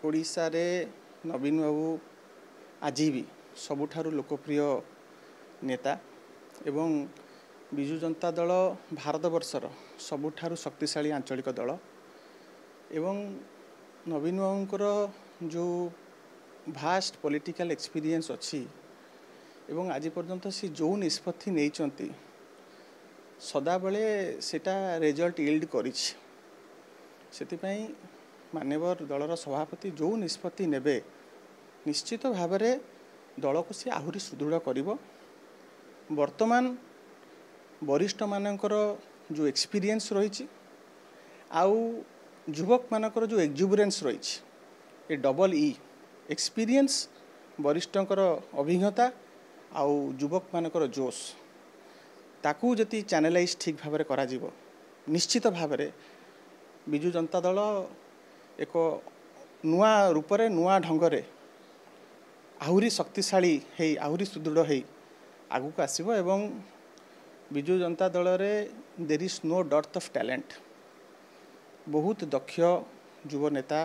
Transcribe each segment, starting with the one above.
ओडिशा रे नवीन बाबू आज भी सबुठारु लोकप्रिय नेता एवं विजु जनता दल भारत वर्षर सबुठारु शक्तिशाली आंचलिक दल एवं नवीन बाबूंकर जो भास्ट पॉलिटिकल एक्सपीरियंस अच्छी एवं आज पर्यंत सी जो निष्पत्ति नहीं सदाबले सेटा रिजल्ट यील्ड करिछि सेतिपई मान्यवर दलर सभापति जो निष्पत्ति नेबे निश्चित भाव में दल को सी आहुरी सुदृढ़ करिवो। वर्तमान वरिष्ठ मानकर जो एक्सपीरियंस रही आउ युवक मानकर जो एक्जुबरेंस रही ये डबल ई एक्सपीरियंस वरिष्ठकर अभिज्ञता आउ युवक मानकर जोश ताकू जति चैनलाइज ठीक भाव में करा जीवो निश्चित भाव में विजु जनता दल एक नुआ रूप रे नुआ ढंगरे आहुरी शक्तिशाली है आहुरी सुदृढ़ है आगु को आसीबो एवं विजु जनता दल रे there is no dearth of talent बहुत दक्ष युव नेता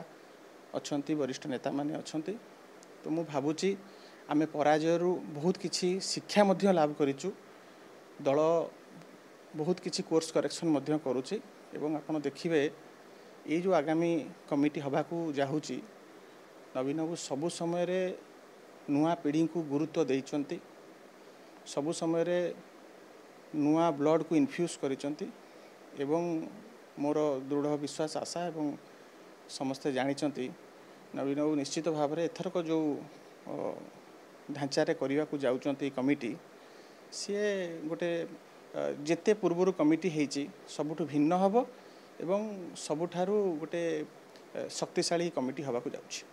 अछंती वरिष्ठ नेता माने अछंती तो मु भाबुची आमे पराजय रु बहुत किछि शिक्षा मध्य लाभ करिचु दल बहुत किछि कोर्स करेक्शन मध्य करूची एवं आपण देखिबे ये जो आगामी कमिटी हवा को जाहुची नवीन बाबू सबु समय रे नुआ पीढ़ी को गुरुत्व देइचंती सबु समय रे नुआ ब्लड को इन्फ्यूज करिचंती एवं मोर दृढ़ विश्वास आशा एवं समस्ते जानिचंती नवीन बाबू निश्चित भाव में एथरक जो ढांचारे करने को जाउचंती कमिटी सी गोटे जेते पूर्वर कमिटी हेची सबुठु भिन्न हबो एवं सबुठारु गोटे शक्तिशाली कमिटी हवा को जाउछि।